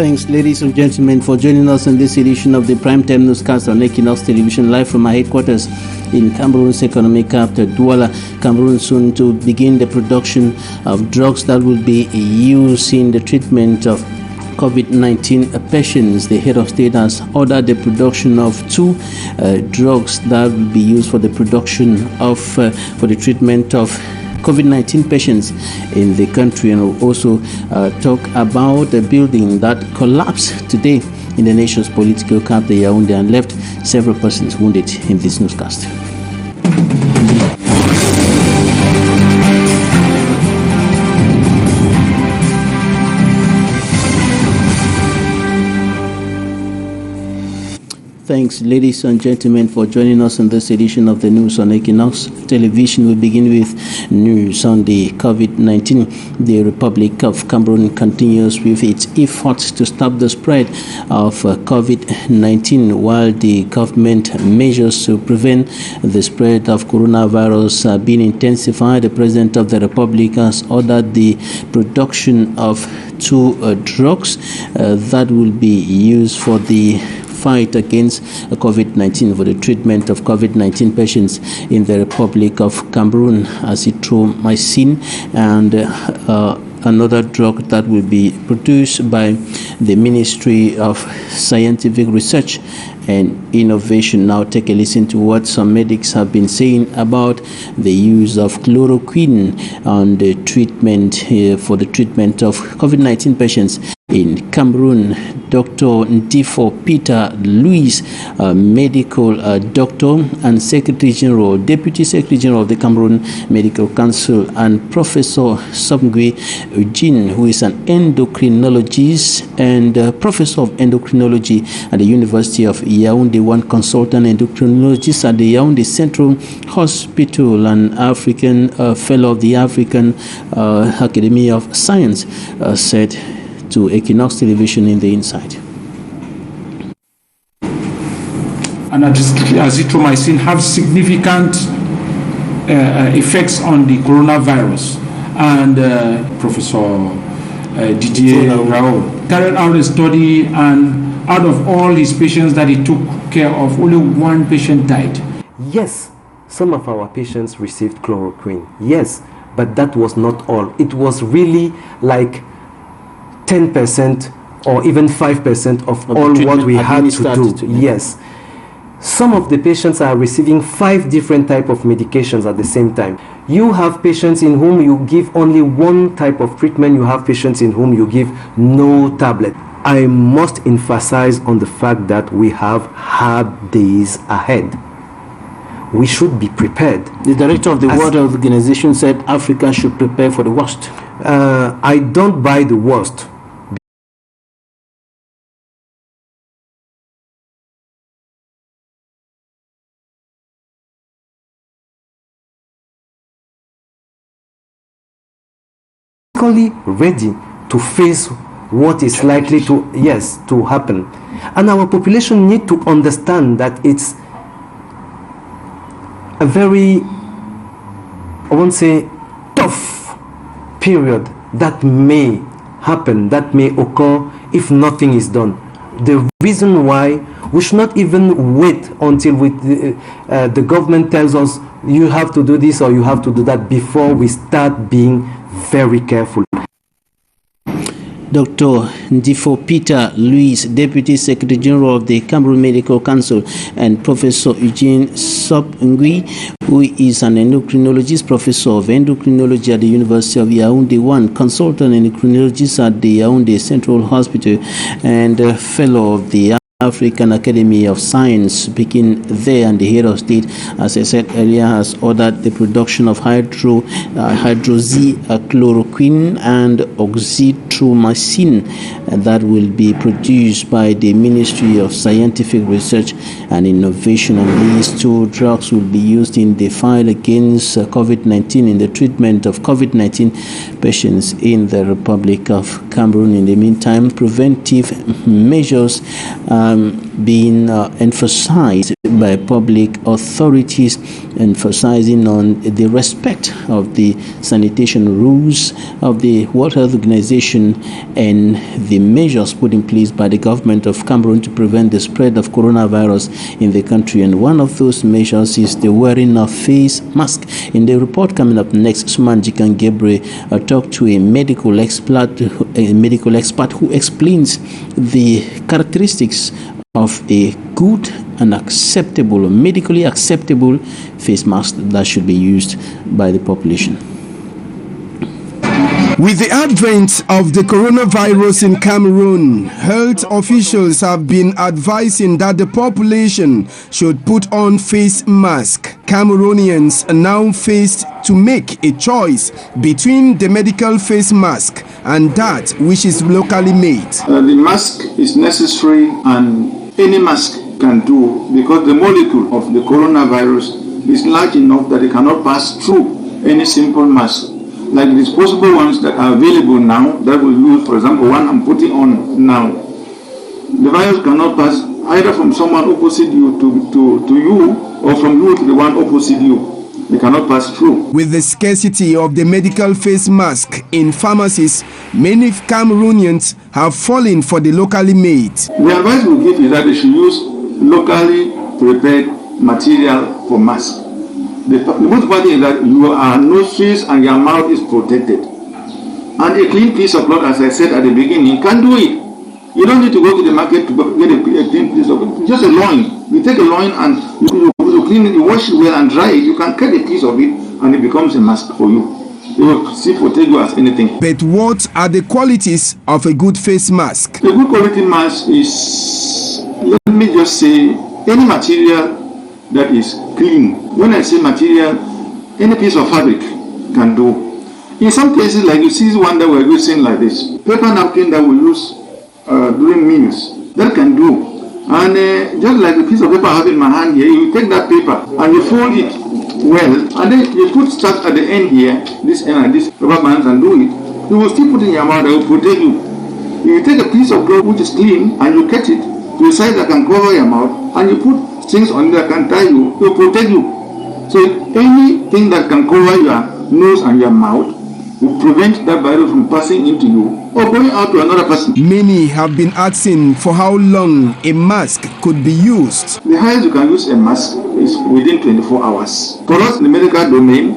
Thanks, ladies and gentlemen, for joining us in this edition of the Primetime Newscast on Equinox Television, live from our headquarters in Cameroon's economic capital, Douala. Cameroon soon to begin the production of drugs that will be used in the treatment of COVID-19 patients. The head of state has ordered the production of two drugs that will be used for the production of for the treatment of COVID-19 patients in the country, and we'll also talk about the building that collapsed today in the nation's political capital, Yaoundé, and left several persons wounded in this newscast. Thanks, ladies and gentlemen, for joining us in this edition of the News on Equinox Television. We begin with news on the COVID-19. The Republic of Cameroon continues with its efforts to stop the spread of COVID-19, while the government measures to prevent the spread of coronavirus are being intensified. The President of the Republic has ordered the production of two drugs that will be used for the fight against COVID-19, for the treatment of COVID-19 patients in the Republic of Cameroon, azithromycin, and another drug that will be produced by the Ministry of Scientific Research and Innovation. Now take a listen to what some medics have been saying about the use of chloroquine on the treatment for the treatment of COVID-19 patients in Cameroon. Dr. Ndifo Peter Louis, medical doctor and Secretary General, Deputy Secretary General of the Cameroon Medical Council, and Professor Sobngui Eugene, who is an endocrinologist and Professor of Endocrinology at the University of Yaoundé, one consultant endocrinologist at the Yaoundé Central Hospital, and African fellow of the African Academy of Science, said to Equinox Television in the Inside. And azithromycin have significant effects on the coronavirus. And Professor Didier Raoult carried out a study, and out of all his patients that he took care of, only one patient died. Yes, some of our patients received chloroquine. Yes, but that was not all. It was really like 10% or even 5% of all what we had to do. Yes. Some of the patients are receiving 5 different types of medications at the same time. You have patients in whom you give only one type of treatment. You have patients in whom you give no tablet. I must emphasize on the fact that we have hard days ahead. We should be prepared. The director of the World Health Organization said Africa should prepare for the worst. I don't buy the worst. Ready to face what is likely to happen, and our population need to understand that it's a very, I won't say tough period that may happen, that may occur if nothing is done. The reason why we should not even wait until the government tells us you have to do this or you have to do that before we start being very careful. Dr. Ndifo Peter Louis, Deputy Secretary General of the Cameroon Medical Council, and Professor Eugene Sobngui, who is an endocrinologist, Professor of Endocrinology at the University of Yaoundé, one consultant endocrinologist at the Yaoundé Central Hospital, and a fellow of the African Academy of Science, speaking there, and the head of state, as I said earlier, has ordered the production of hydroxychloroquine and azithromycin that will be produced by the Ministry of Scientific Research and Innovation, and these two drugs will be used in the fight against COVID-19, in the treatment of COVID-19 patients in the Republic of Cameroon. In the meantime, preventive measures being emphasized by public authorities, emphasizing on the respect of the sanitation rules of the World Health Organization and the measures put in place by the government of Cameroon to prevent the spread of coronavirus in the country. And one of those measures is the wearing of face mask. In the report coming up next, Sumanjikan Gebre talked to a medical expert who explains the characteristics of a good and acceptable, medically acceptable face mask that should be used by the population. With the advent of the coronavirus in Cameroon, health officials have been advising that the population should put on face masks. Cameroonians are now faced to make a choice between the medical face mask and that which is locally made. The mask is necessary, and any mask can do, because the molecule of the coronavirus is large enough that it cannot pass through any simple mask. Like the disposable ones that are available now, that we use, for example, one I'm putting on now. The virus cannot pass either from someone opposite you to you, or from you to the one opposite you. They cannot pass through. With the scarcity of the medical face mask in pharmacies, many Cameroonians have fallen for the locally made. The advice we give is that they should use locally prepared material for masks. The most important thing is that your noses and your mouth is protected. And a clean piece of cloth, as I said at the beginning, can do it. You don't need to go to the market to get a clean piece of cloth. Just a loin. You take a loin and you clean it, you wash it well and dry it. You can cut a piece of it and it becomes a mask for you. It will still protect you as anything. But what are the qualities of a good face mask? A good quality mask is, let me just say, any material that is clean. When I say material, any piece of fabric can do. In some cases, like you see one that we're using like this, paper napkin that we use during meals, that can do. And just like the piece of paper I have in my hand here, you take that paper and you fold it well, and then you put stuff at the end here, this end and this rubber bands, and do it. You will still put it in your mouth, that will protect you. If you take a piece of cloth which is clean and you cut it to a size that can cover your mouth, and you put things on that can tie you, it will protect you. So anything that can cover your nose and your mouth will prevent that virus from passing into you or going out to another person. Many have been asking for how long a mask could be used. The highest you can use a mask is within 24 hours. For us in the medical domain,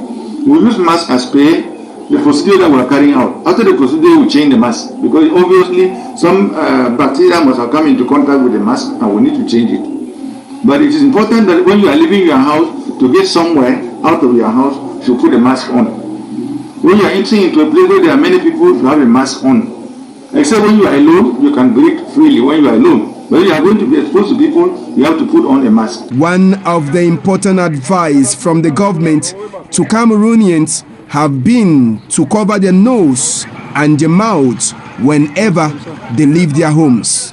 we use mask as per the procedure that we are carrying out. After the procedure, we change the mask, because obviously some bacteria must have come into contact with the mask and we need to change it. But it is important that when you are leaving your house to get somewhere out of your house, you put a mask on. When you are entering into a place where there are many people, you have a mask on. Except when you are alone, you can breathe freely when you are alone. But when you are going to be exposed to people, you have to put on a mask. One of the important advice from the government to Cameroonians have been to cover their nose and their mouth whenever they leave their homes.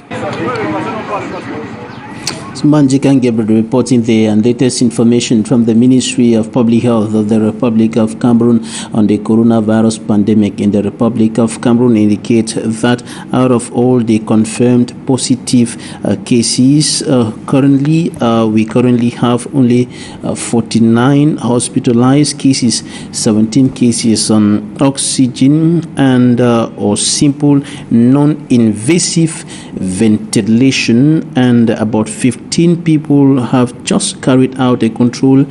Manjikan Gabriel reporting the latest information from the Ministry of Public Health of the Republic of Cameroon on the coronavirus pandemic in the Republic of Cameroon indicates that out of all the confirmed positive cases, we currently have only 49 hospitalized cases, 17 cases on oxygen and or simple non-invasive ventilation, and about 15 people have just carried out a control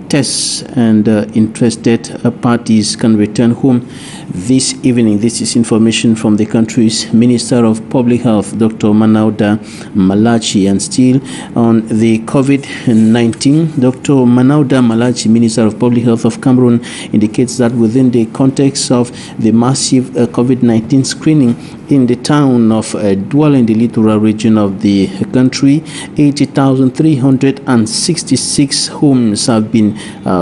test, and interested parties can return home this evening. This is information from the country's Minister of Public Health, Dr. Manauda Malachi. And still on the COVID-19, Dr. Manauda Malachi, Minister of Public Health of Cameroon, indicates that within the context of the massive COVID-19 screening in the town of Douala in the littoral region of the country, 80,366 homes have been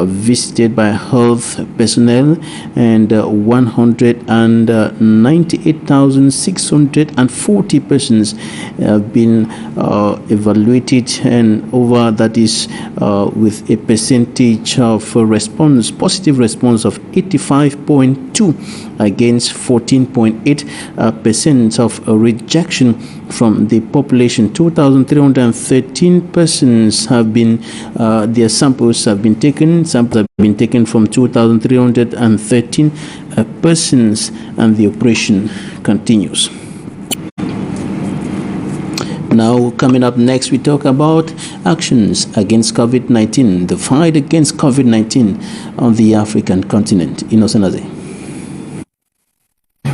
visited by health personnel, and 198,640 persons have been evaluated, and over that is with a percentage of response, positive response of 85.2 against 14.8%. percent of rejection from the population. 2,313 persons have been, their samples have been taken. Samples have been taken from 2,313 persons, and the operation continues. Now, coming up next, we talk about actions against COVID-19, the fight against COVID-19 on the African continent. Innocent Aze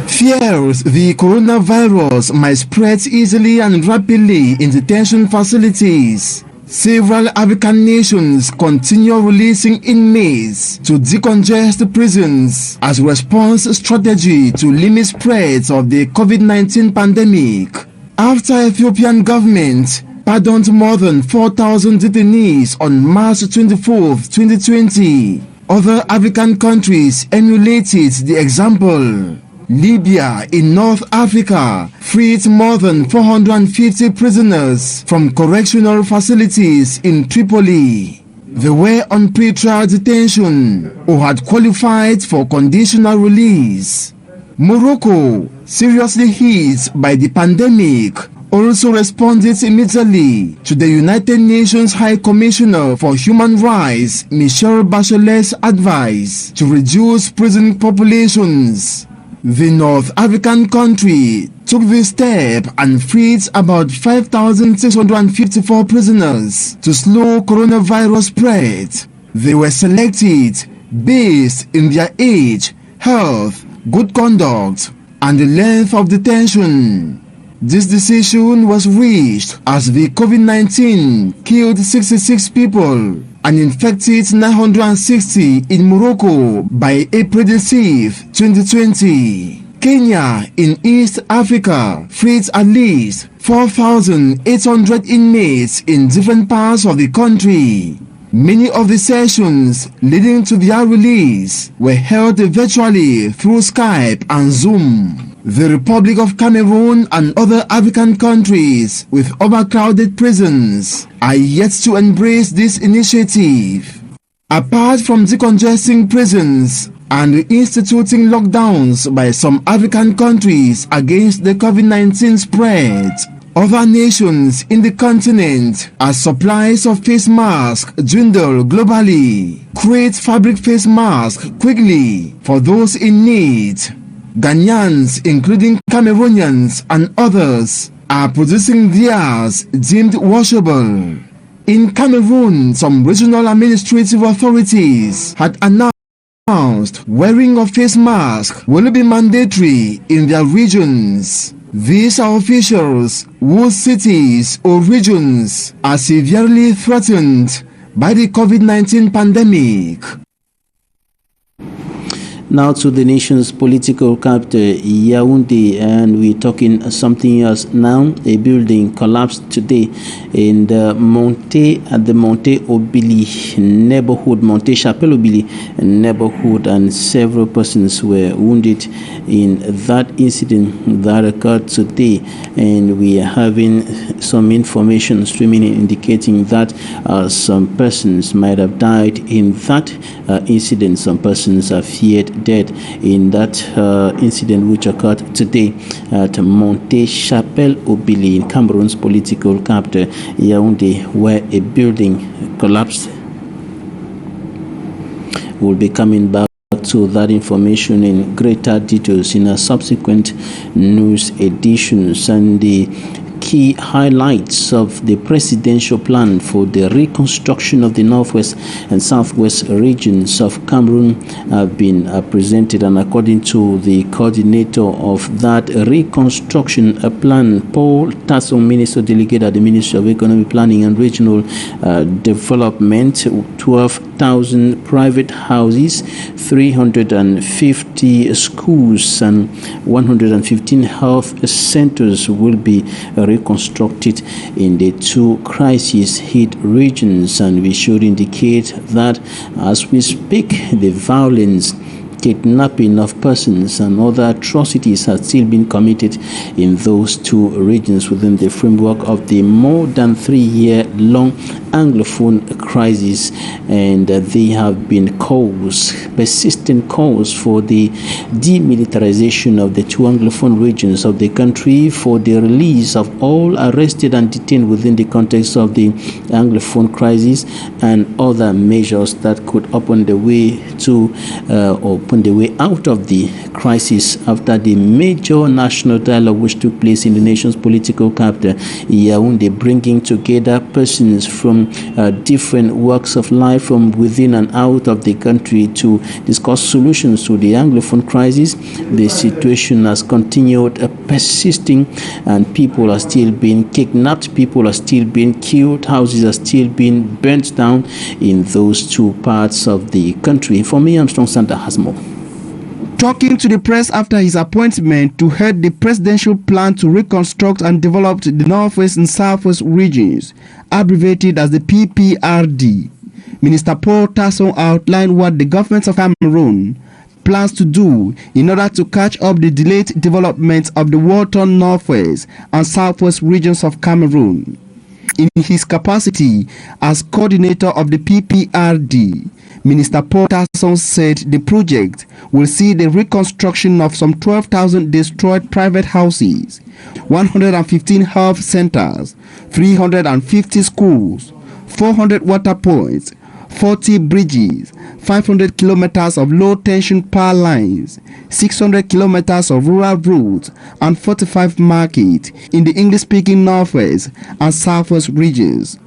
fears the coronavirus might spread easily and rapidly in detention facilities. Several African nations continue releasing inmates to decongest prisons as a response strategy to limit spread of the COVID-19 pandemic. After Ethiopian government pardoned more than 4,000 detainees on March 24, 2020, other African countries emulated the example. Libya in North Africa freed more than 450 prisoners from correctional facilities in Tripoli. They were on pre-trial detention or had qualified for conditional release. Morocco, seriously hit by the pandemic, also responded immediately to the United Nations High Commissioner for Human Rights, Michelle Bachelet's advice to reduce prison populations. The North African country took this step and freed about 5,654 prisoners to slow coronavirus spread. They were selected based in their age, health, good conduct, and the length of detention. This decision was reached as the COVID-19 killed 66 people and infected 960 in Morocco by April 5, 2020. Kenya in East Africa freed at least 4,800 inmates in different parts of the country. Many of the sessions leading to their release were held virtually through Skype and Zoom. The Republic of Cameroon and other African countries with overcrowded prisons are yet to embrace this initiative. Apart from decongesting prisons and instituting lockdowns by some African countries against the COVID-19 spread, other nations in the continent, as supplies of face masks dwindle globally, create fabric face masks quickly for those in need. Ghanaians, including Cameroonians and others, are producing theirs deemed washable. In Cameroon, some regional administrative authorities had announced wearing of face masks will be mandatory in their regions. These are officials whose cities or regions are severely threatened by the COVID-19 pandemic. Now to the nation's political capital, Yaoundé, and we're talking something else now. A building collapsed today in the at the Monte Obili neighborhood, Monte Chapelle Obili neighborhood, and several persons were wounded in that incident that occurred today. And we are having some information streaming indicating that some persons might have died in that incident. Some persons are feared dead in that incident which occurred today at Monte Chapelle Obili in Cameroon's political capital, Yaoundé, where a building collapsed. We'll be coming back to that information in greater details in a subsequent news editions. And the key highlights of the presidential plan for the reconstruction of the northwest and southwest regions of Cameroon have been presented, and according to the coordinator of that reconstruction plan, Paul Tasson, Minister Delegate at the Ministry of Economic Planning and Regional Development, 12,000 private houses, 350 schools, and 115 health centers will be reconstructed in the two crisis-hit regions. And we should indicate that as we speak, the violence, kidnapping of persons and other atrocities have still been committed in those two regions within the framework of the more than 3-year long Anglophone crisis, and they have been persistent calls for the demilitarization of the two Anglophone regions of the country, for the release of all arrested and detained within the context of the Anglophone crisis, and other measures that could open the way out of the crisis after the major national dialogue which took place in the nation's political capital, Yaoundé, bringing together persons from different walks of life from within and out of the country to discuss solutions to the Anglophone crisis. The situation has continued persisting, and people are still being kidnapped, people are still being killed, houses are still being burnt down in those two parts of the country. For me, Armstrong Santa has more. Talking to the press after his appointment to head the presidential plan to reconstruct and develop the Northwest and Southwest regions, abbreviated as the PPRD, Minister Paul Tasson outlined what the government of Cameroon plans to do in order to catch up the delayed development of the war-torn Northwest and Southwest regions of Cameroon. In his capacity as coordinator of the PPRD, Minister Paul Tasson said the project will see the reconstruction of some 12,000 destroyed private houses, 115 health centers, 350 schools, 400 water points, 40 bridges, 500 kilometers of low-tension power lines, 600 kilometers of rural roads, and 45 markets in the English-speaking Northwest and Southwest regions.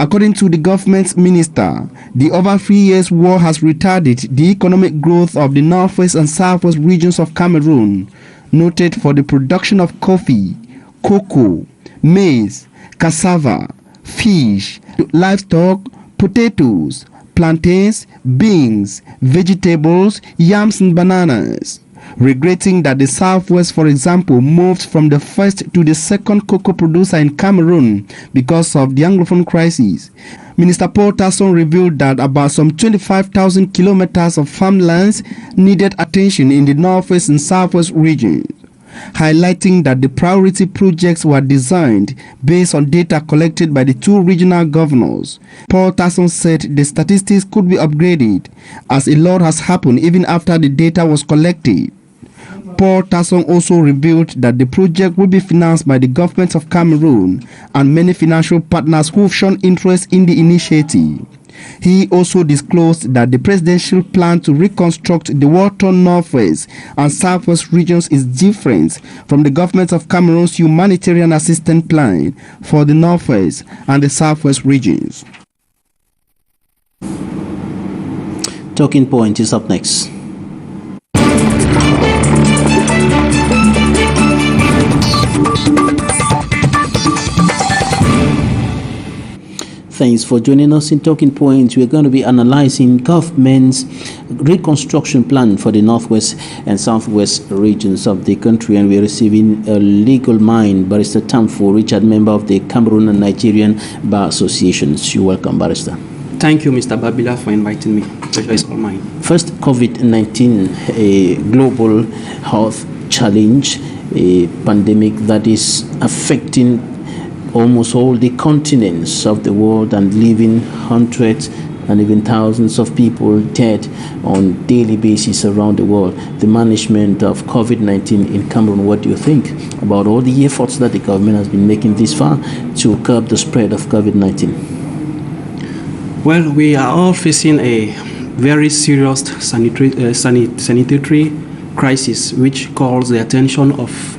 According to the government minister, the over 3 years war has retarded the economic growth of the Northwest and Southwest regions of Cameroon, noted for the production of coffee, cocoa, maize, cassava, fish, livestock, potatoes, plantains, beans, vegetables, yams and bananas. Regretting that the Southwest, for example, moved from the first to the second cocoa producer in Cameroon because of the Anglophone crisis, Minister Paul Tasson revealed that about some 25,000 kilometers of farmlands needed attention in the Northwest and Southwest regions. Highlighting that the priority projects were designed based on data collected by the two regional governors, Paul Tasson said the statistics could be upgraded as a lot has happened even after the data was collected. Paul Tasson also revealed that the project will be financed by the government of Cameroon and many financial partners who've shown interest in the initiative. He also disclosed that the presidential plan to reconstruct the war-torn Northwest and Southwest regions is different from the government of Cameroon's humanitarian assistance plan for the Northwest and the Southwest regions. Talking Point is up next. Thanks for joining us in Talking Points. We're going to be analyzing government's reconstruction plan for the Northwest and Southwest regions of the country, and we're receiving a legal mind, Barrister Tamfo Richard, member of the Cameroon and Nigerian Bar Associations. You're welcome, Barrister. Thank you, Mr. Babila, for inviting me. The pleasure is all mine. First, COVID-19, a global health challenge, a pandemic that is affecting almost all the continents of the world and leaving hundreds and even thousands of people dead on daily basis around the world. The management of COVID-19 in Cameroon, what do you think about all the efforts that the government has been making this far to curb the spread of COVID-19? Well, we are all facing a very serious sanitary crisis, which calls the attention of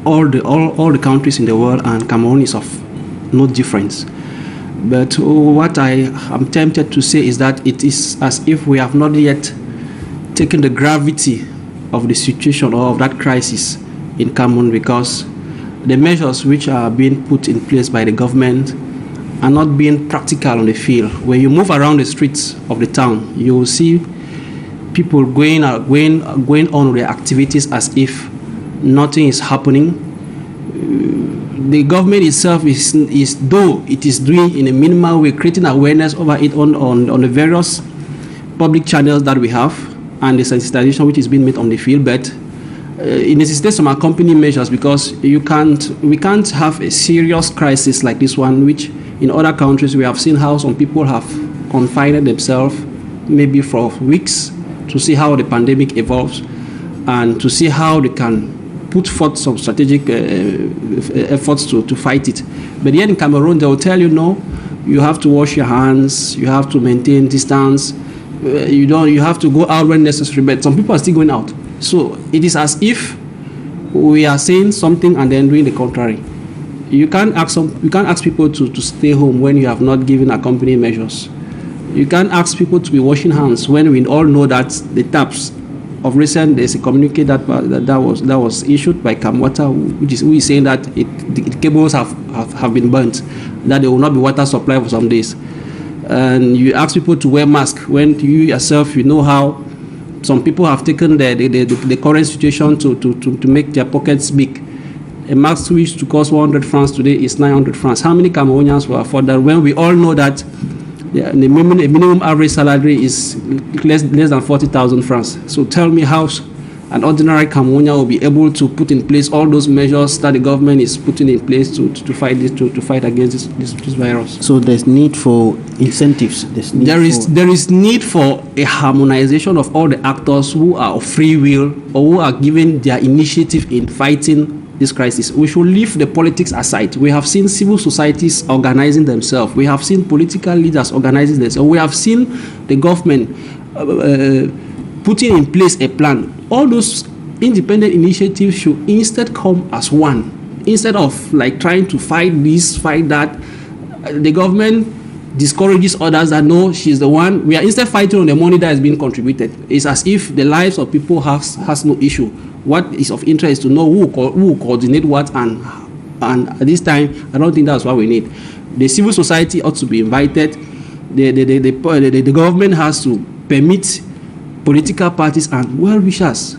all the countries in the world, and Cameroon is of no difference. But what I am tempted to say is that it is as if we have not yet taken the gravity of the situation or of that crisis in Cameroon, because the measures which are being put in place by the government are not being practical on the field. When you move around the streets of the town, you will see people going on with their activities as if nothing is happening. The government itself is though it is doing in a minimal way, creating awareness over it on the various public channels that we have, and the sensitization which is being made on the field, but it necessitates some accompanying measures, because we can't have a serious crisis like this one which In other countries, we have seen how some people have confined themselves maybe for weeks to see how the pandemic evolves and to see how they can put forth some strategic efforts to fight it. But here in Cameroon, they will tell you, no, you have to wash your hands, you have to maintain distance, you have to go out when necessary, but some people are still going out. So it is as if we are saying something and then doing the contrary. You can't ask people to stay home when you have not given accompanying measures. You can't ask people to be washing hands when we all know that the taps of recent, there's a communique that was issued by Kamwater, who is saying that the cables have been burnt, that there will not be water supply for some days. And you ask people to wear masks when you yourself, you know how some people have taken the current situation to make their pockets big. A mask which to cost 100 francs today is 900 francs. How many Cameroonians will afford that when we all know that the minimum average salary is less than 40,000 francs? So tell me how an ordinary Cameroonian will be able to put in place all those measures that the government is putting in place to fight this, to fight against this virus. So there's need for incentives. There is need for a harmonization of all the actors who are of free will or who are given their initiative in fighting this crisis. We should leave the politics aside. We have seen civil societies organizing themselves. We have seen political leaders organizing themselves. We have seen the government putting in place a plan. All those independent initiatives should instead come as one. Instead of like trying to fight this, fight that, the government discourages others that no, she's the one. We are instead fighting on the money that is being contributed. It's as if the lives of people has no issue. What is of interest is to know who will coordinate what, and at this time, I don't think that's what we need. The civil society ought to be invited. The government has to permit political parties and well-wishers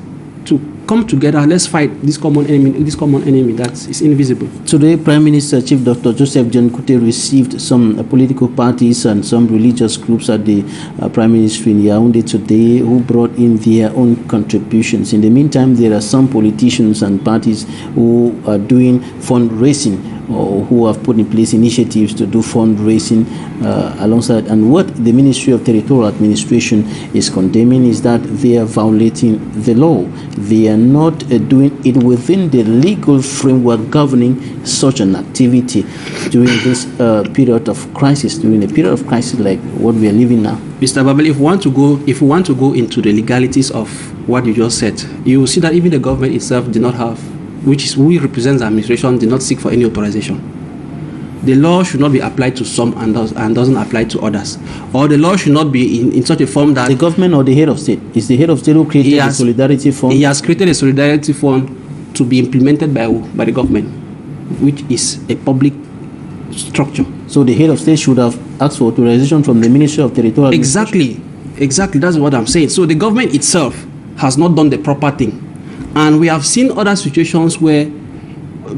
to come together. Let's fight this common enemy that is invisible. Today, Prime Minister Chief Dr. Joseph John Kute received some political parties and some religious groups at the Prime Ministry in Yaoundé today, who brought in their own contributions. In the meantime, there are some politicians and parties who are doing fundraising, or who have put in place initiatives to do fundraising alongside. And what the Ministry of Territorial Administration is condemning is that they are violating the law. They are not doing it within the legal framework governing such an activity during this period of crisis, during a period of crisis like what we are living now. Mr. Babel, if we want to go into the legalities of what you just said, you will see that even the government itself did not have, who represents the administration, did not seek for any authorization. The law should not be applied to some and doesn't apply to others. Or the law should not be in such a form that... The government or the head of state? Is the head of state who created the Solidarity Fund? He has created a Solidarity Fund to be implemented by the government, which is a public structure. So the head of state should have asked for authorization from the Ministry of Territorial Administration? Exactly, that's what I'm saying. So the government itself has not done the proper thing. And we have seen other situations where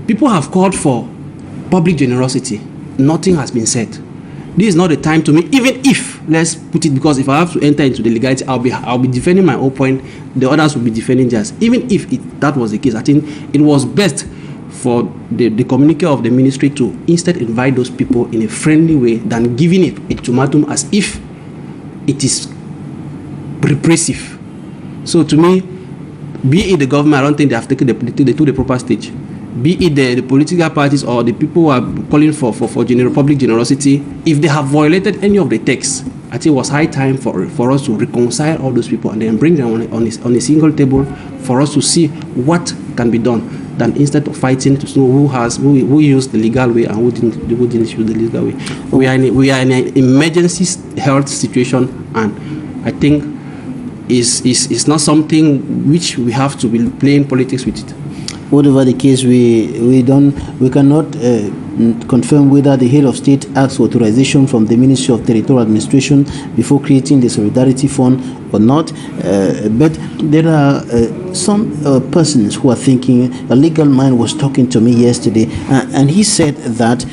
people have called for public generosity. Nothing has been said. This is not the time to me, even if, let's put it, because if I have to enter into the legality, I'll be defending my own point, the others will be defending theirs. Even if that was the case, I think it was best for the communique of the ministry to instead invite those people in a friendly way than giving it a ultimatum as if it is repressive. So to me, be it the government, I don't think they have taken the proper stage. Be it the political parties or the people who are calling for public generosity, if they have violated any of the texts, I think it was high time for us to reconcile all those people and then bring them on a single table for us to see what can be done, than instead of fighting to know who used the legal way and who didn't use the legal way. We are in an emergency health situation, and I think is not something which we have to be playing politics with it. Whatever the case, we cannot confirm whether the head of state asked for authorization from the Ministry of Territorial Administration before creating the Solidarity Fund or not. But there are some persons who are thinking. A legal man was talking to me yesterday, and he said that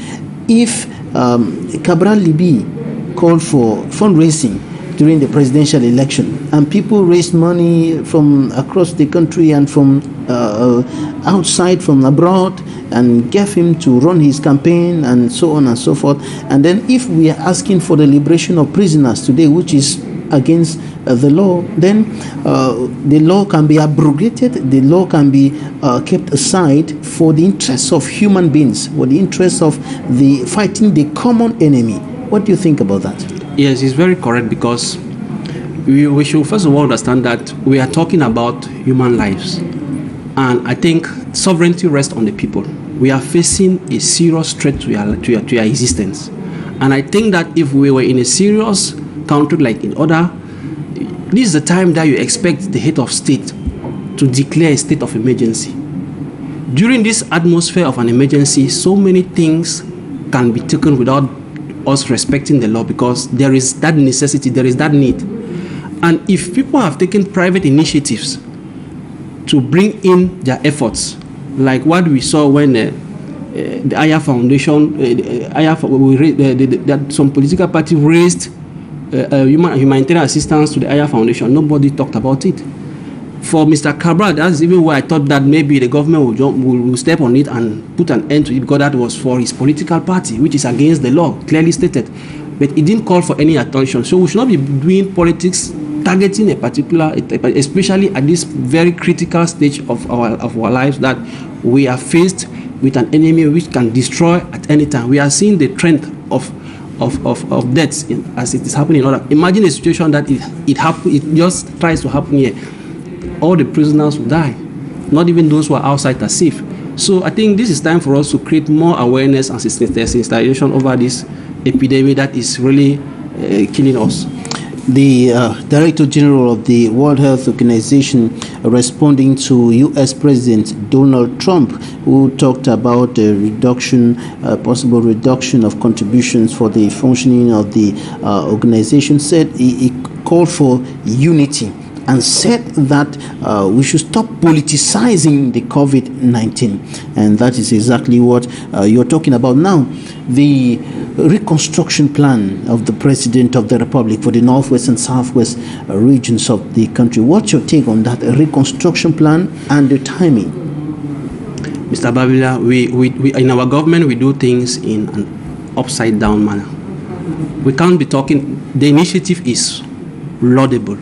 if Cabral Libi called for fundraising during the presidential election, and people raised money from across the country and from outside, from abroad, and gave him to run his campaign and so on and so forth. And then if we are asking for the liberation of prisoners today, which is against the law, then the law can be abrogated, the law can be kept aside for the interests of human beings, for the interests of the fighting the common enemy. What do you think about that? Yes, it's very correct, because we should first of all understand that we are talking about human lives, and I think sovereignty rests on the people. We are facing a serious threat to your existence, and I think that if we were in a serious country like in other, this is the time that you expect the head of state to declare a state of emergency. During this atmosphere of an emergency, so many things can be taken without us respecting the law, because there is that necessity, there is that need. And if people have taken private initiatives to bring in their efforts, like what we saw when the Aya Foundation, that some political party raised humanitarian assistance to the Aya Foundation, nobody talked about it. For Mr. Kamer, that's even why I thought that maybe the government will step on it and put an end to it, because that was for his political party, which is against the law, clearly stated. But it didn't call for any attention. So we should not be doing politics targeting a particular, especially at this very critical stage of our lives, that we are faced with an enemy which can destroy at any time. We are seeing the trend of deaths as it is happening in other. Imagine a situation that it just tries to happen here. All the prisoners will die. Not even those who are outside are safe. So I think this is time for us to create more awareness and sensitization over this epidemic that is really killing us. The Director General of the World Health Organization, responding to U.S. President Donald Trump, who talked about a reduction, possible reduction of contributions for the functioning of the organization, said he called for unity and said that we should stop politicizing the COVID-19. And that is exactly what you're talking about now. The reconstruction plan of the President of the Republic for the Northwest and Southwest regions of the country. What's your take on that reconstruction plan and the timing? Mr. Babila, we in our government, we do things in an upside down manner. We can't be talking, the initiative is laudable.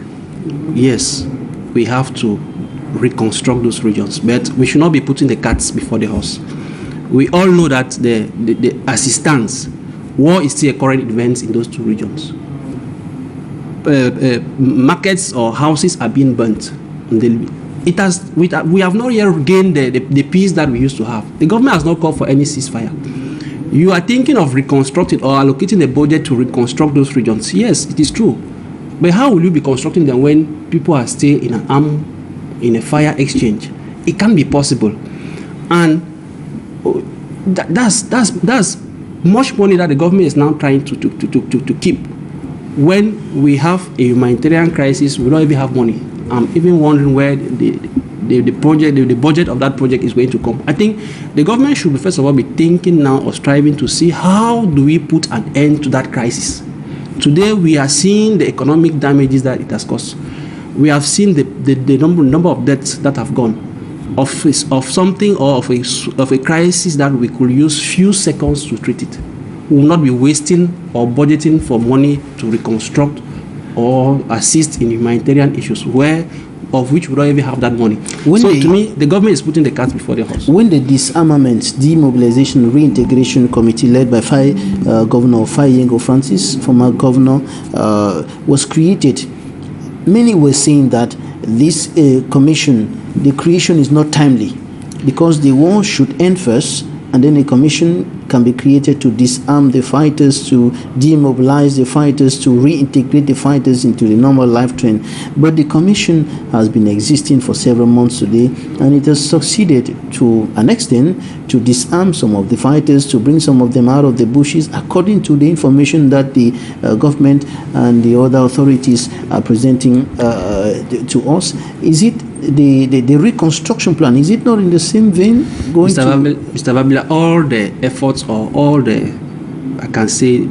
Yes, we have to reconstruct those regions, but we should not be putting the cart before the horse. We all know that as it stands, war is still a current event in those two regions. Markets or houses are being burnt. We have not yet regained the peace that we used to have. The government has not called for any ceasefire. You are thinking of reconstructing or allocating a budget to reconstruct those regions. Yes, it is true. But how will you be constructing them when people are still in a fire exchange? It can't be possible. And that's much money that the government is now trying to keep. When we have a humanitarian crisis, we don't even have money. I'm even wondering where the budget of that project is going to come. I think the government should first of all be thinking now or striving to see how do we put an end to that crisis. Today we are seeing the economic damages that it has caused. We have seen the number of deaths that have gone of something or of a crisis that we could use few seconds to treat it. We will not be wasting or budgeting for money to reconstruct or assist in humanitarian issues of which we don't even have that money. To me, the government is putting the cart before the horse. When the Disarmament, Demobilization, Reintegration Committee led by Governor Fayengo Francis, former governor, was created, many were saying that this commission, the creation is not timely because the war should end first and then a commission can be created to disarm the fighters, to demobilize the fighters, to reintegrate the fighters into the normal life train. But the commission has been existing for several months today, and it has succeeded to an extent to disarm some of the fighters, to bring some of them out of the bushes, according to the information that the government and the other authorities are presenting to us. Is it the reconstruction plan, is it not in the same vein going Mr. Babila, all the efforts or all the, I can say,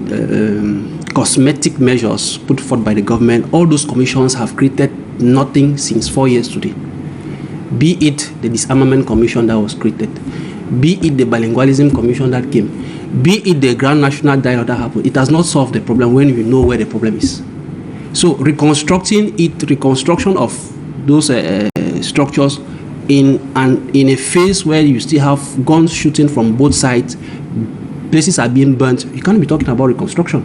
cosmetic measures put forth by the government, all those commissions have created nothing since 4 years today. Be it the Disarmament Commission that was created, be it the bilingualism commission that came, be it the grand national dialogue that happened, it has not solved the problem when we know where the problem is. So reconstruction of those structures in a phase where you still have guns shooting from both sides, places are being burnt, you can't be talking about reconstruction.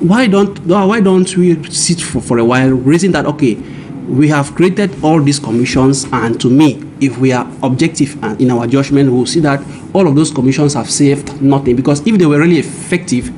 Why don't we sit for a while raising that, okay, we have created all these commissions, and to me, if we are objective and in our judgment, we'll see that all of those commissions have saved nothing, because if they were really effective,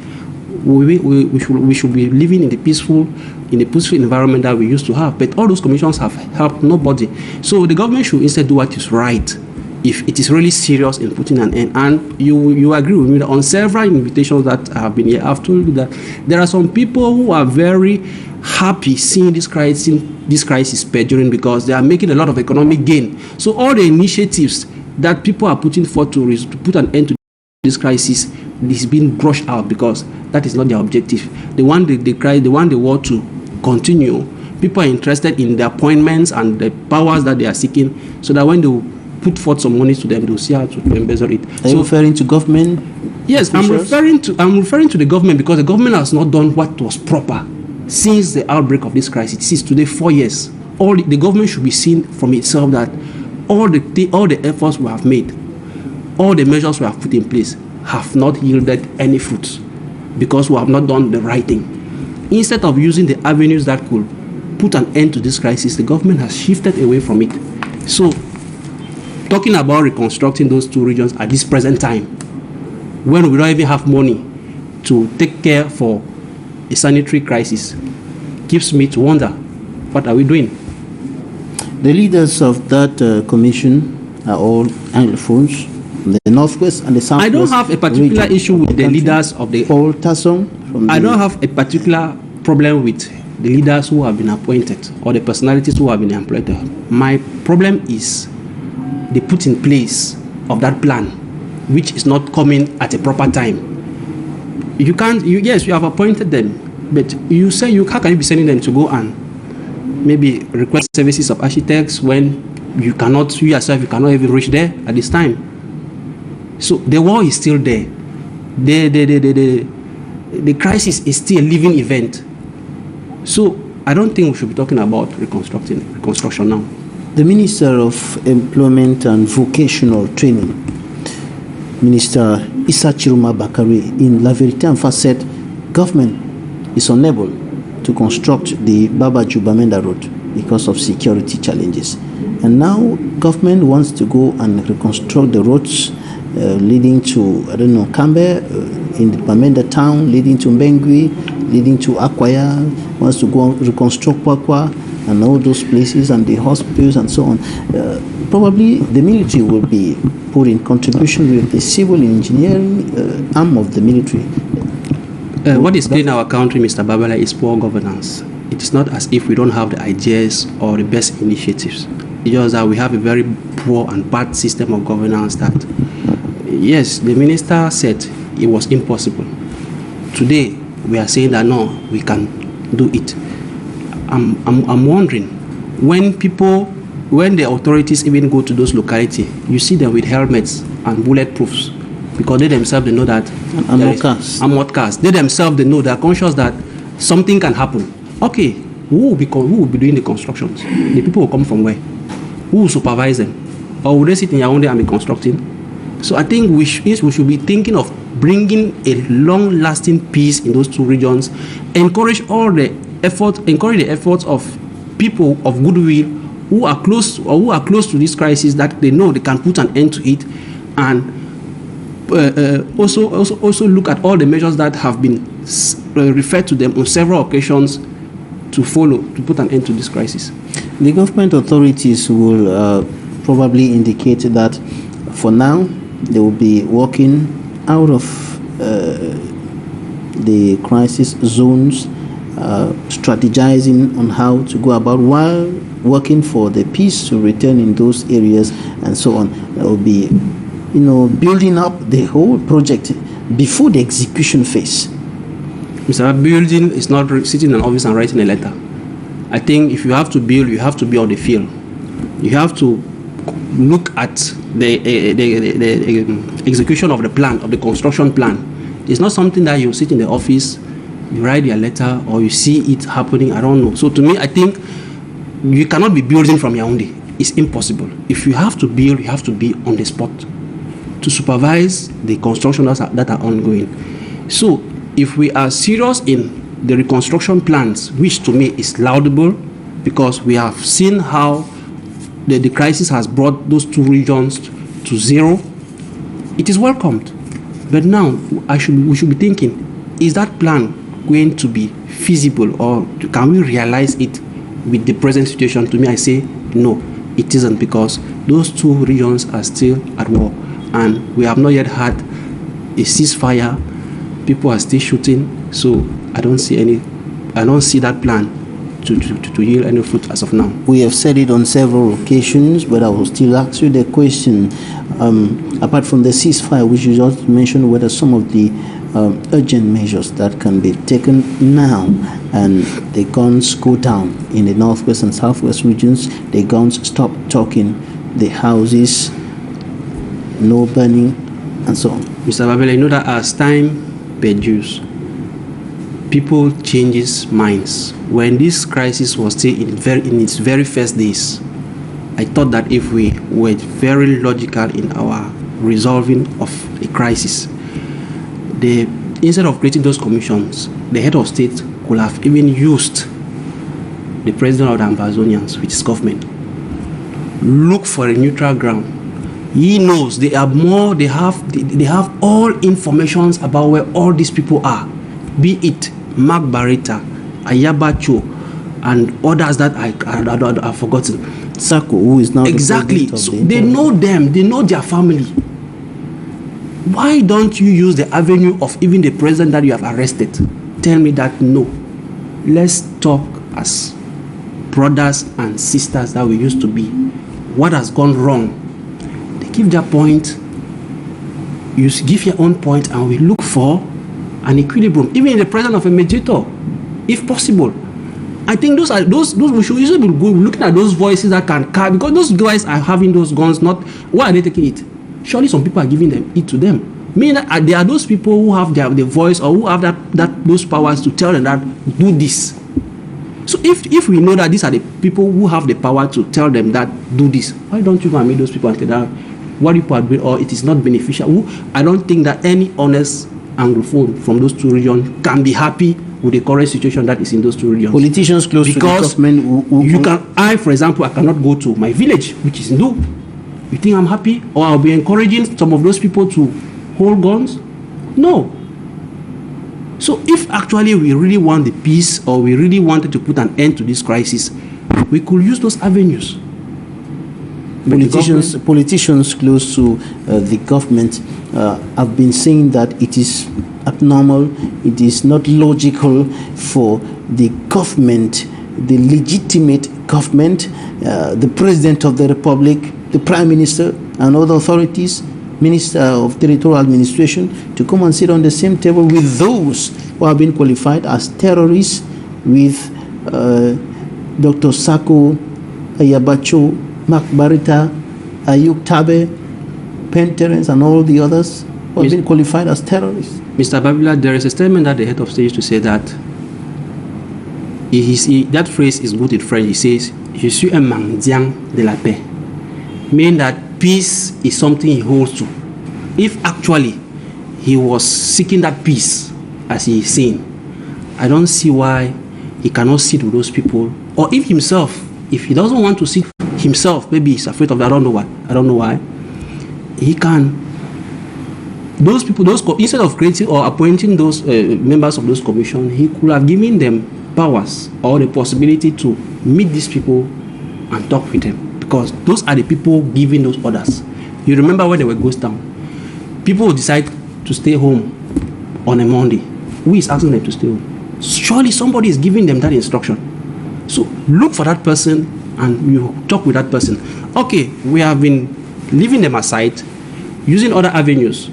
we should be living in the peaceful environment that we used to have. But all those commissions have helped nobody. So the government should instead do what is right if it is really serious in putting an end. And you agree with me that on several invitations that have been here, I've told you that there are some people who are very happy seeing this crisis perduring because they are making a lot of economic gain. So all the initiatives that people are putting forth to put an end to this crisis is being brushed out because that is not their objective. The one they want to continue. People are interested in the appointments and the powers that they are seeking, so that when they put forth some money to them, they'll see how to embezzle it. Are you referring to government? Yes, officials? I'm referring to the government, because the government has not done what was proper since the outbreak of this crisis. Since today, 4 years, the government should be seen from itself that all the efforts we have made, all the measures we have put in place have not yielded any fruits because we have not done the right thing. Instead of using the avenues that could put an end to this crisis, the government has shifted away from it. So, talking about reconstructing those two regions at this present time, when we don't even have money to take care for a sanitary crisis, gives me to wonder, what are we doing? The leaders of that commission are all Anglophones, the Northwest and the Southwest. I don't have a particular issue with the leaders of the... Paul Tasson from I don't have a particular problem with the leaders who have been appointed or the personalities who have been employed. My problem is the put in place of that plan, which is not coming at a proper time. Yes, you have appointed them, but you say how can you be sending them to go and maybe request services of architects when you yourself cannot even reach there at this time? So the war is still there. The crisis is still a living event. So I don't think we should be talking about reconstruction now. The Minister of Employment and Vocational Training, Minister Issa Chiruma Bakari, in La Verite en Face said government is unable to construct the Babaju Bamenda Road because of security challenges. And now government wants to go and reconstruct the roads leading to, Kamer, in the Bamenda town, leading to Mbengui, leading to Akwaya, wants to go and reconstruct Kwakwa and all those places and the hospitals and so on. Probably the military will be put in contribution with the civil engineering arm of the military. What is in our country, Mr. Babala, is poor governance. It is not as if we don't have the ideas or the best initiatives. It's just that we have a very poor and bad system of governance that, yes, the minister said it was impossible. Today, we are saying that no, we can do it. I'm wondering, when the authorities even go to those localities, you see them with helmets and bulletproofs, because they themselves, they know that armored cars. They themselves, they know, they are conscious that something can happen. Okay, who will be doing the constructions? The people will come from where? Who will supervise them? Or will they sit in Yaoundé and be constructing? So I think we should be thinking of bringing a long-lasting peace in those two regions, encourage the efforts of people of goodwill who are close to this crisis, that they know they can put an end to it, and also look at all the measures that have been referred to them on several occasions to follow to put an end to this crisis. The government authorities will probably indicate that for now they will be working out of the crisis zones, strategizing on how to go about while working for the peace to return in those areas and so on. That will be, building up the whole project before the execution phase. Mr. Building is not sitting in an office and writing a letter. I think if you have to build, you have to be on the field. You have to look at the execution of the plan, of the construction plan. It's not something that you sit in the office, you write your letter, or you see it happening. I don't know. So to me, I think you cannot be building from Yaoundé. It's impossible. If you have to build, you have to be on the spot to supervise the construction that are ongoing. So if we are serious in the reconstruction plans, which to me is laudable, because we have seen how the crisis has brought those two regions to zero, it is welcomed. But now we should be thinking, is that plan going to be feasible, or can we realize it with the present situation? To me, I say no, it isn't, because those two regions are still at war, and we have not yet had a ceasefire. People are still shooting, so I don't see that plan to yield any fruit as of now. We have said it on several occasions, but I will still ask you the question. Apart from the ceasefire, which you just mentioned, what are some of the urgent measures that can be taken now, and the guns go down in the northwest and southwest regions? The guns stop talking, the houses, no burning, and so on. Mr. Babele, you know that as time perdues, people changes minds. When this crisis was still in its very first days, I thought that if we were very logical in our resolving of a crisis, instead of creating those commissions, the head of state could have even used the president of the Ambazonians, which is government. Look for a neutral ground. He knows they have all informations about where all these people are, be it Mark Barretta, Ayabacho, and others that I've forgotten. Sako, who is now exactly. The so they know them, they know their family. Why don't you use the avenue of even the president that you have arrested? Tell me that no. Let's talk as brothers and sisters that we used to be. What has gone wrong? They give their point, you give your own point, and we look for an equilibrium, even in the presence of a mediator, if possible. I think those we should usually be looking at those voices that can carry, because those guys are having those guns. Not why are they taking it? Surely some people are giving it to them. Meaning that there are those people who have the voice, or who have those powers to tell them that do this. So if we know that these are the people who have the power to tell them that do this, why don't you go and meet those people and tell them what people are doing, or it is not beneficial? I don't think that any honest Anglophone from those two regions can be happy with the current situation that is in those two regions. Politicians close to the government. For example, I cannot go to my village, which is Ndu. You think I'm happy, or I'll be encouraging some of those people to hold guns? No. So if actually we really want the peace, or we really wanted to put an end to this crisis, we could use those avenues. Politicians close to the government have been saying that it is abnormal, it is not logical for the government, the legitimate government, the president of the republic, the prime minister, and other authorities, minister of territorial administration, to come and sit on the same table with those who have been qualified as terrorists, with Dr. Sako, Ayabacho, Mark Barretta, Ayuk Tabe, Penterens, and all the others who have been qualified as terrorists. Mr. Babila, there is a statement that the head of state used to say that that phrase is good in French. He says, "Je suis un mendiant de la paix," meaning that peace is something he holds to. If actually he was seeking that peace, as he is saying, I don't see why he cannot sit with those people, or if he doesn't want to sit himself, maybe he's afraid of that, I don't know why, he can. Those people, instead of creating or appointing those members of those commissions, he could have given them powers or the possibility to meet these people and talk with them, because those are the people giving those orders. You remember when they were ghost town, people would decide to stay home on a Monday. Who is asking them to stay home? Surely somebody is giving them that instruction. So look for that person and you talk with that person. Okay, we have been leaving them aside, using other avenues.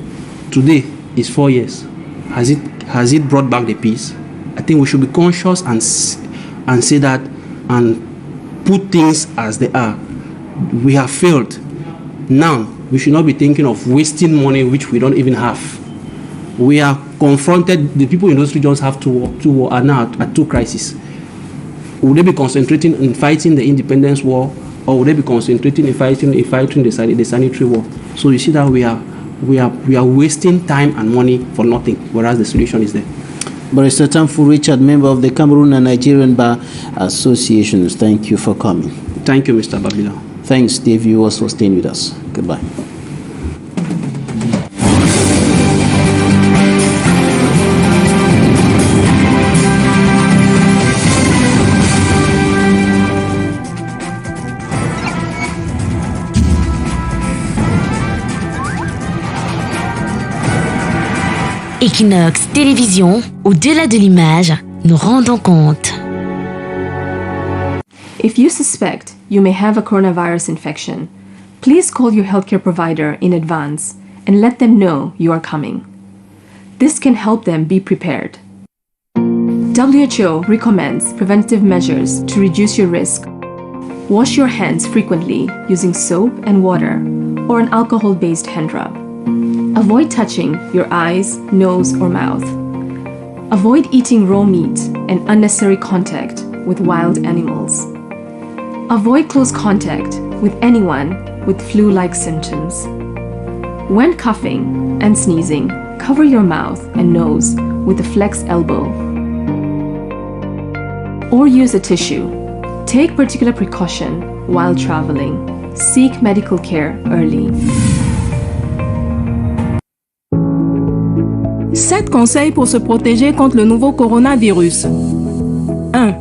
Today is 4 years. Has it brought back the peace? I think we should be conscious and say that, and put things as they are. We have failed. Now we should not be thinking of wasting money which we don't even have. We are confronted, the people in those regions have are now at two crises. Would they be concentrating in fighting the independence war, or would they be concentrating in fighting the sanitary war? So you see that we are wasting time and money for nothing, whereas the solution is there. Barrister Tamfu Richard, member of the Cameroon and Nigerian Bar Associations, thank you for coming. Thank you, Mr. Babila. Thanks, dear viewers, for staying with us. Goodbye. Equinox Télévision, au-delà de l'image, nous rendons compte. If you suspect you may have a coronavirus infection, please call your healthcare provider in advance and let them know you are coming. This can help them be prepared. WHO recommends preventive measures to reduce your risk. Wash your hands frequently using soap and water or an alcohol-based hand rub. Avoid touching your eyes, nose, or mouth. Avoid eating raw meat and unnecessary contact with wild animals. Avoid close contact with anyone with flu-like symptoms. When coughing and sneezing, cover your mouth and nose with a flex elbow. Or use a tissue. Take particular precaution while traveling. Seek medical care early. 7 conseils pour se protéger contre le nouveau coronavirus. 1.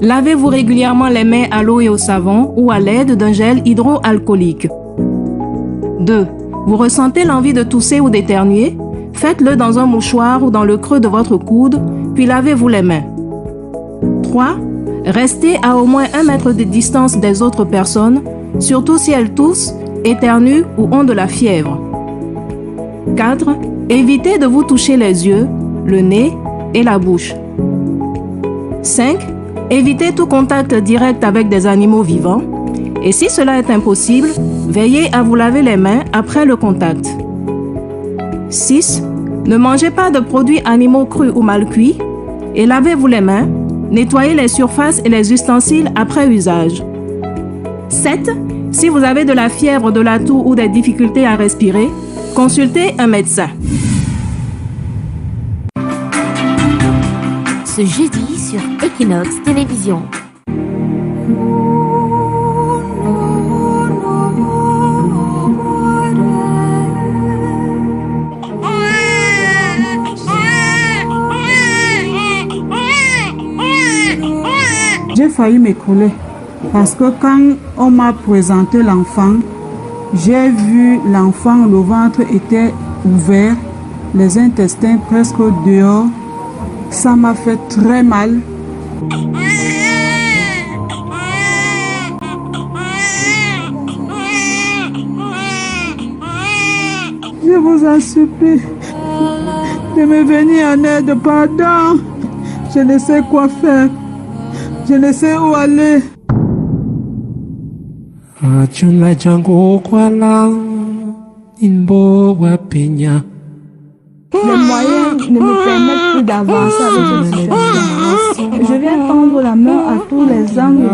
Lavez-vous régulièrement les mains à l'eau et au savon ou à l'aide d'un gel hydroalcoolique. 2. Vous ressentez l'envie de tousser ou d'éternuer? Faites-le dans un mouchoir ou dans le creux de votre coude, puis lavez-vous les mains. 3. Restez à au moins 1 mètre de distance des autres personnes, surtout si elles toussent, éternuent ou ont de la fièvre. 4. Évitez de vous toucher les yeux, le nez et la bouche. 5. Évitez tout contact direct avec des animaux vivants. Et si cela est impossible, veillez à vous laver les mains après le contact. 6. Ne mangez pas de produits animaux crus ou mal cuits. Et lavez-vous les mains. Nettoyez les surfaces et les ustensiles après usage. 7. Si vous avez de la fièvre, de la toux ou des difficultés à respirer, consultez un médecin. Ce jeudi sur Equinox Télévision. J'ai failli m'écrouler parce que quand on m'a présenté l'enfant, j'ai vu l'enfant, le ventre était ouvert, les intestins presque dehors. Ça m'a fait très mal. Je vous en supplie de me venir en aide, pardon. Je ne sais quoi faire. Je ne sais où aller. Les moyens ne me permettent plus d'avancer avec cette situation. Je viens tendre la main à tous les angles